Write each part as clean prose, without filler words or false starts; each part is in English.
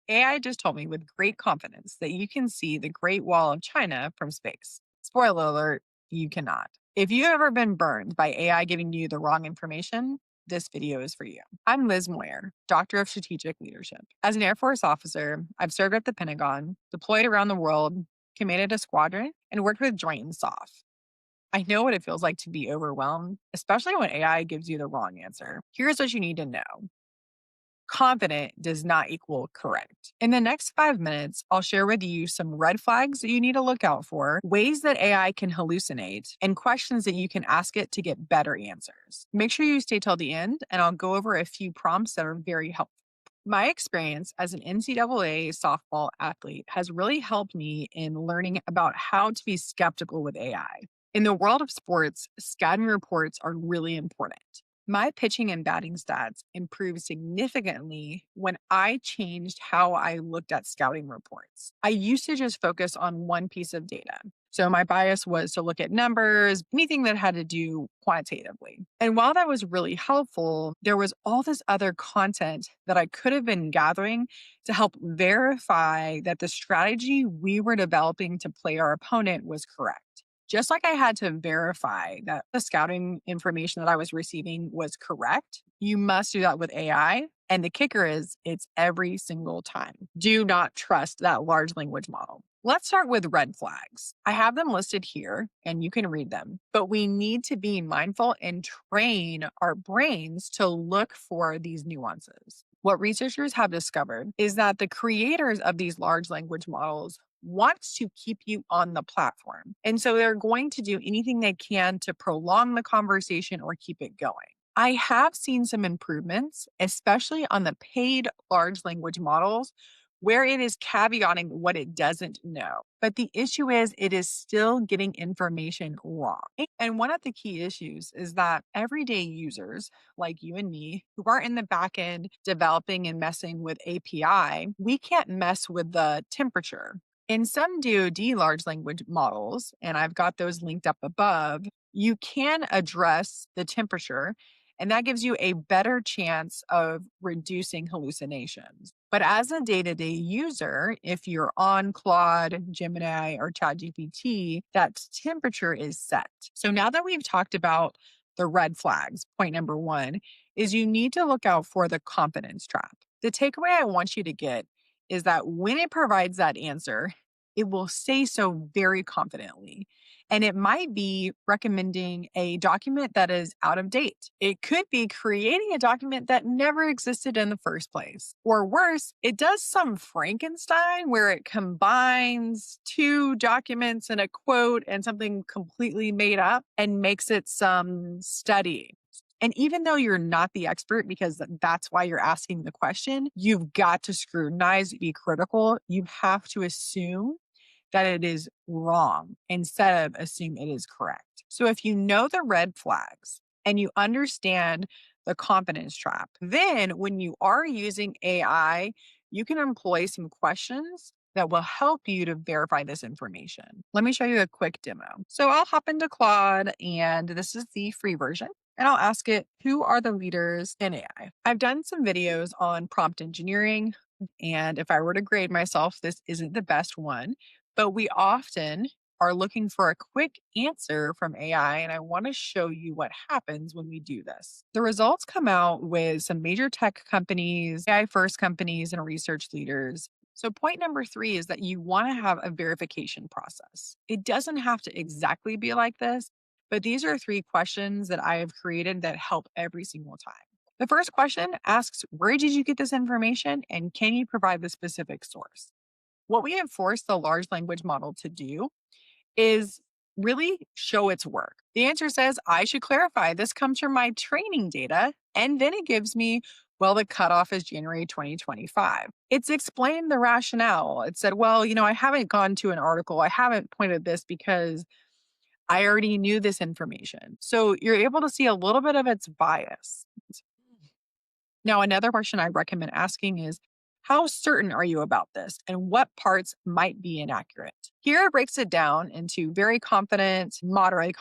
AI just told me with great confidence that you can see the Great Wall of China from space. Spoiler alert, you cannot. If you've ever been burned by AI giving you the wrong information, this video is for you. I'm Liz Moyer, Doctor of Strategic Leadership. As an Air Force officer, I've served at the Pentagon, deployed around the world, commanded a squadron, and worked with Joint and SOF. I know what it feels like to be overwhelmed, especially when AI gives you the wrong answer. Here's what you need to know. Confident does not equal correct. In the next 5 minutes, I'll share with you some red flags that you need to look out for, ways that AI can hallucinate, and questions that you can ask it to get better answers. Make sure you stay till the end, and I'll go over a few prompts that are very helpful. My experience as an NCAA softball athlete has really helped me in learning about how to be skeptical with AI. In the world of sports, scouting reports are really important. My pitching and batting stats improved significantly when I changed how I looked at scouting reports. I used to just focus on one piece of data. So my bias was to look at numbers, anything that had to do quantitatively. And while that was really helpful, there was all this other content that I could have been gathering to help verify that the strategy we were developing to play our opponent was correct. Just like I had to verify that the scouting information that I was receiving was correct, you must do that with AI. And the kicker is it's every single time. Do not trust that large language model. Let's start with red flags. I have them listed here and you can read them, but we need to be mindful and train our brains to look for these nuances. What researchers have discovered is that the creators of these large language models wants to keep you on the platform. And so they're going to do anything they can to prolong the conversation or keep it going. I have seen some improvements, especially on the paid large language models, where it is caveating what it doesn't know. But the issue is it is still getting information wrong. And one of the key issues is that everyday users like you and me who aren't in the back end developing and messing with API, we can't mess with the temperature. In some DoD large language models, and I've got those linked up above, you can address the temperature, and that gives you a better chance of reducing hallucinations. But as a day to day user, if you're on Claude, Gemini, or ChatGPT, that temperature is set. So now that we've talked about the red flags, point number one is you need to look out for the confidence trap. The takeaway I want you to get is that when it provides that answer, it will say so very confidently. And it might be recommending a document that is out of date. It could be creating a document that never existed in the first place. Or worse, it does some Frankenstein where it combines two documents and a quote and something completely made up and makes it some study. And even though you're not the expert, because that's why you're asking the question, you've got to scrutinize, be critical. You have to assume that it is wrong instead of assume it is correct. So if you know the red flags and you understand the confidence trap, then when you are using AI, you can employ some questions that will help you to verify this information. Let me show you a quick demo. So I'll hop into Claude, and this is the free version. And I'll ask it, who are the leaders in AI? I've done some videos on prompt engineering. And if I were to grade myself, this isn't the best one, but we often are looking for a quick answer from AI. And I want to show you what happens when we do this. The results come out with some major tech companies, AI first companies, and research leaders. So, point number three is that you want to have a verification process. It doesn't have to exactly be like this, but these are three questions that I have created that help every single time. The first question asks, where did you get this information and can you provide the specific source? What we have forced the large language model to do is really show its work. The answer says, I should clarify, this comes from my training data. And then it gives me, well, the cutoff is January 2025. It's explained the rationale. It said, well, I haven't gone to an article. I haven't pointed this because I already knew this information. So you're able to see a little bit of its bias. Now, another question I recommend asking is, How certain are you about this? And what parts might be inaccurate? Here it breaks it down into very confident, moderately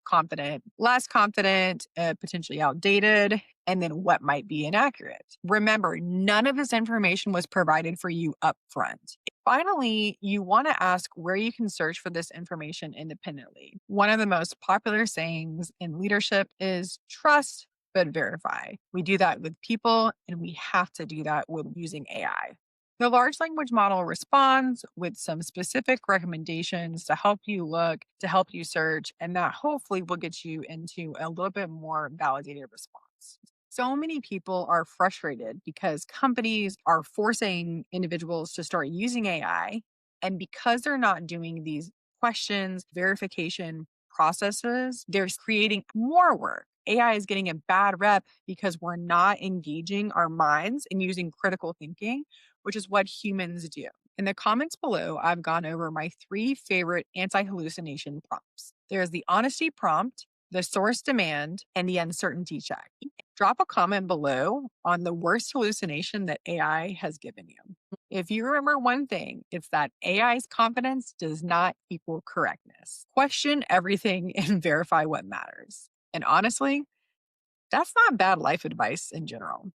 confident, less confident, potentially outdated, and then what might be inaccurate. Remember, none of this information was provided for you up front. Finally, you want to ask where you can search for this information independently. One of the most popular sayings in leadership is trust but verify. We do that with people, and we have to do that with using AI. The large language model responds with some specific recommendations to help you look, to help you search, and that hopefully will get you into a little bit more validated response. So many people are frustrated because companies are forcing individuals to start using AI. And because they're not doing these questions, verification processes, they're creating more work. AI is getting a bad rep because we're not engaging our minds and using critical thinking, which is what humans do. In the comments below, I've gone over my 3 favorite anti hallucination prompts. There's the honesty prompt, the source demand, and the uncertainty check. Drop a comment below on the worst hallucination that AI has given you. If you remember one thing, it's that AI's confidence does not equal correctness. Question everything and verify what matters. And honestly, that's not bad life advice in general.